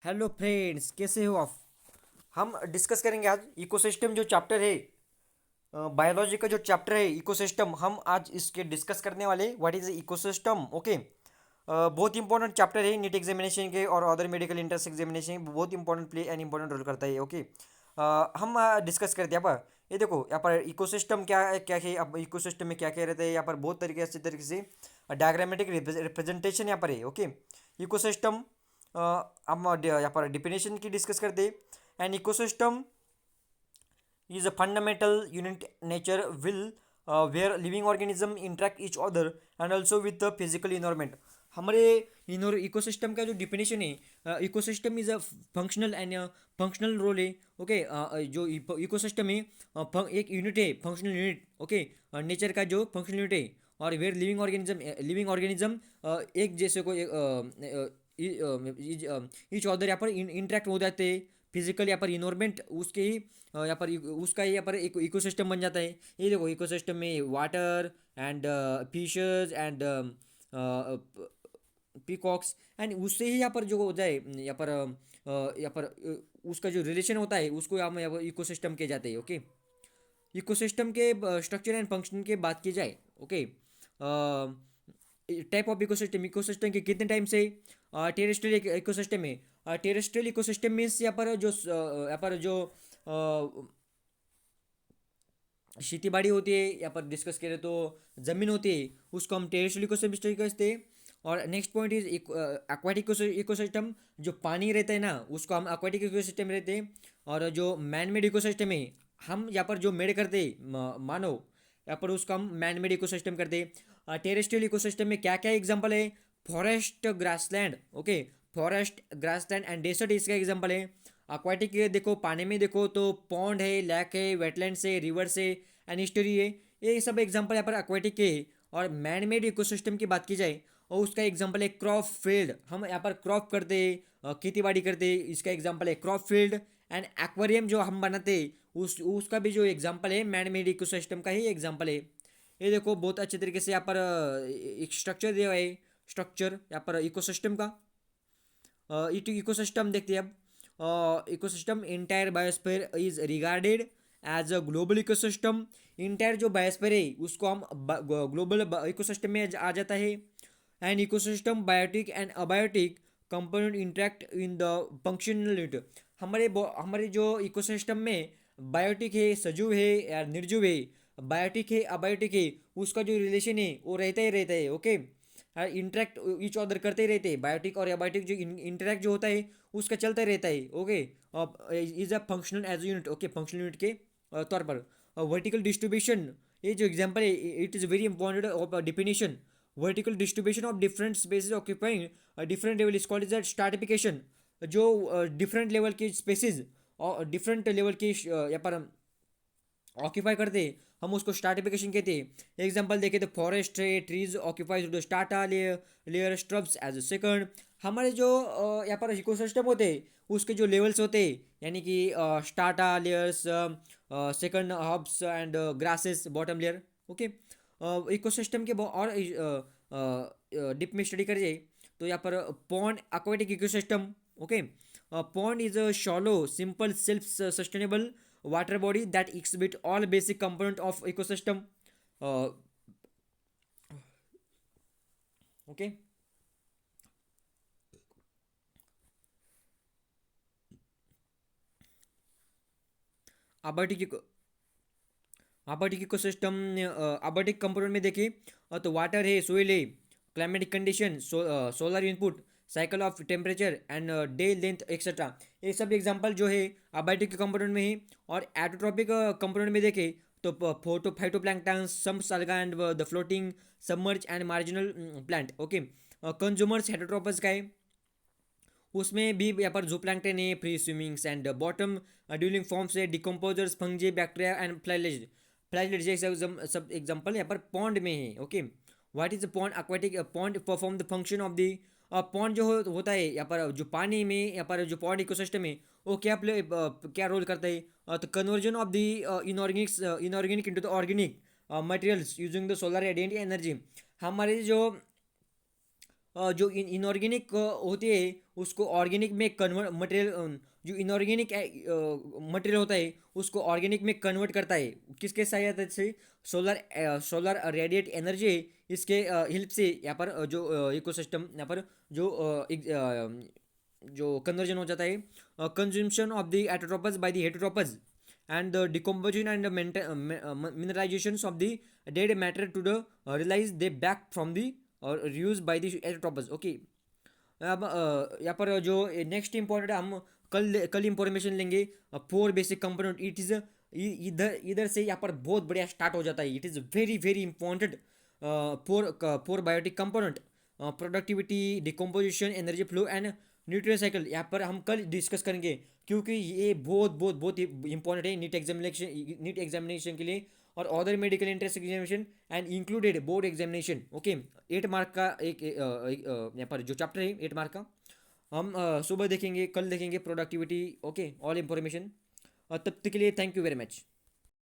Hello friends, कैसे हो आप। हम डिस्कस करेंगे आज इकोसिस्टम जो चैप्टर है, बायोलॉजी का जो चैप्टर है इकोसिस्टम, हम आज इसके डिस्कस करने वाले व्हाट इज इकोसिस्टम। ओके, बहुत इंपॉर्टेंट चैप्टर है नीट एग्जामिनेशन के और अदर मेडिकल एंट्रेंस एग्जामिनेशन, बहुत important play and important role करता है। ओके, हम डिस्कस करते हैं। यहाँ पर ये देखो, यहाँ पर इकोसिस्टम क्या है। अब इकोसिस्टम में क्या क्या रहता है, यहाँ पर बहुत तरीके अच्छे तरीके से डायग्रामेटिक रिप्रेजेंटेशन यहाँ पर है। ओके, इकोसिस्टम, हम यहाँ पर डिफिनेशन की डिस्कस करते हैं। An ecosystem is a fundamental unit nature will where living organism interact each other and also with the physical environment. हमारे इकोसिस्टम का जो डिफिनेशन है, ecosystem is a functional and functional role है। Okay, जो ecosystem है, एक unit है, functional unit. Okay, nature का जो फंक्शनल यूनिट है, और वेयर लिविंग ऑर्गेनिज्म एक जैसे को ईच अदर यहाँ पर इंटरेक्ट हो जाते हैं फिजिकल। यहाँ पर इन्वायरमेंट उसके ही यहाँ पर उसका ही यहाँ पर एक इकोसिस्टम बन जाता है। ये देखो, इकोसिस्टम में water and fishes and peacocks and उससे ही यहाँ पर जो हो जाए, उसका जो रिलेशन होता है उसको हम यहाँ पर इकोसिस्टम के जाते हैं। ओके, इकोसिस्टम के स्ट्रक्चर एंड फंक्शन के बात की जाए। Okay, type of ecosystem, ecosystem के कितने टाइम से टेरेस्ट्रियल इकोसिस्टम है। टेरेस्ट्रियल इकोसिस्टम मीन्स यहाँ पर जो खेती बाड़ी होती है, यहाँ पर डिस्कस करें तो ज़मीन होती है, उसको हम टेरेस्ट्रियल इकोसिस्टम कहते हैं। और next point is aquatic ecosystem, जो पानी रहता है ना उसको हम एक्वाटिक इकोसिस्टम रहते हैं। और जो मैन मेड इकोसिस्टम है, हम यहाँ पर जो मेड करते हैं मानव, यहाँ पर उसको हम मैन मेड इकोसिस्टम करते हैं। टेरेस्ट्रियल इकोसिस्टम में क्या क्या एग्जांपल है, forest, grassland. Okay, forest, grassland and desert इसका एग्जांपल है। एक्वाटिक देखो, पानी में देखो तो पॉन्ड है, लेक है, वेटलैंड्स है, रिवर्स है एंड हिस्ट्री है। ये सब एग्जांपल यहाँ पर एक्वाटिक के। और मैन मेड इकोसिस्टम की बात की जाए और उसका एग्जांपल है क्रॉप फील्ड। हम यहाँ पर क्रॉप करते हैं, खेती बाड़ी करते हैं, इसका एग्जांपल है क्रॉप फील्ड। एंड एक्वेरियम जो हम बनाते हैं उसका भी जो एग्जांपल है मैन मेड इकोसिस्टम का ही एग्जांपल है। ये देखो, बहुत अच्छे तरीके से यहाँ पर एक स्ट्रक्चर दिया हुआ है, स्ट्रक्चर यहाँ पर इकोसिस्टम का। इकोसिस्टम देखते हैं अब। Ecosystem, entire biosphere is regarded as a global ecosystem. Entire जो बायोस्फीयर है उसको हम ग्लोबल इकोसिस्टम में आ जाता है। And ecosystem biotic and abiotic component interact in the functional unit. हमारे जो इकोसिस्टम में बायोटिक है, सजीव है या निर्जीव है, बायोटिक है, अबायोटिक है, उसका जो रिलेशन है वो रहता ही रहता है। ओके, इंटरेक्ट ईच अदर करते ही रहते हैं। बायोटिक और एबायोटिक जो इंटरेक्ट जो होता है उसका चलता रहता है। Okay, is a functional as unit. Okay, functional unit के तौर पर वर्टिकल डिस्ट्रीब्यूशन, ये जो एग्जांपल है it is very important of definition. Vertical distribution of different species occupying different level is called is stratification. जो डिफरेंट लेवल के species और different level के यहाँ पर ऑक्यूपाई करते हैं, हम उसको स्ट्राटिफिकेशन कहते हैं। एग्जांपल देखें तो फॉरेस्ट है, trees occupies the strata layer, shrubs as a second. हमारे जो यहाँ पर इकोसिस्टम होते हैं उसके जो लेवल्स होते हैं, यानी कि strata layers, second herbs and grasses, bottom layer. Okay, ecosystem के और डिप में स्टडी करिए तो यहाँ पर pond, aquatic ecosystem. Okay, pond is a shallow, simple, self-sustainable water body that exhibit all basic component of ecosystem. Uh, okay. Abiotic abiotic ecosystem, abiotic component में देखें तो वाटर है, सोइल है, climatic condition, solar input, cycle of temperature and day length etcetera. ये सब example जो है abiotic component में है। और एटोट्रॉपिक कंपोनेंट में देखें तो photo phytoplankton, some alga and the floating submerged and marginal plant. Okay, consumers heterotrophs का है, उसमें भी यहाँ पर जूप्लैंक्टन है, free swimmings and bottom dwelling forms है, decomposers, fungi, bacteria and flagellates. Flagellates जैसे सब एग्जांपल यहाँ पर पॉन्ड में है। Okay, what is the pond, aquatic pond perform the function of the pond जो होता है यहाँ पर जो पानी में, यहाँ पर जो पॉन्ड इकोसिस्टम है वो क्या रोल करता है, तो conversion of the inorganic into the organic materials using the solar radiant energy. हमारे जो जो इनऑर्गेनिक होती है उसको ऑर्गेनिक में कन्वर्ट मटेरियल, जो इनऑर्गेनिक मटेरियल होता है उसको ऑर्गेनिक में कन्वर्ट करता है। किसके सहायता से? सोलर रेडिएट एनर्जी है, इसके हेल्प से यहाँ पर जो इकोसिस्टम यहाँ पर जो जो कन्वर्जन हो जाता है, consumption of the autotrophs by the heterotrophs and the decomposition and the mineralizations of the dead matter to the realize they back from the reused by the heterotrophs. Okay. अब यहाँ पर जो नेक्स्ट इंपॉर्टेंट हम कल information लेंगे। Four basic component it is इधर इधर से यहाँ पर बहुत बढ़िया स्टार्ट हो जाता है। It is very very important four biotic component, productivity, decomposition, energy flow and nutrient cycle. यहाँ पर हम कल डिस्कस करेंगे क्योंकि ये बहुत बहुत बहुत इंपॉर्टेंट है नीट एग्जामिनेशन के लिए और other medical entrance examination and included board examination. Okay, 8 mark का एक यहाँ पर जो चैप्टर है 8 मार्क का हम सुबह देखेंगे, कल देखेंगे प्रोडक्टिविटी। Okay, all information. तब तक के लिए थैंक यू वेरी मच।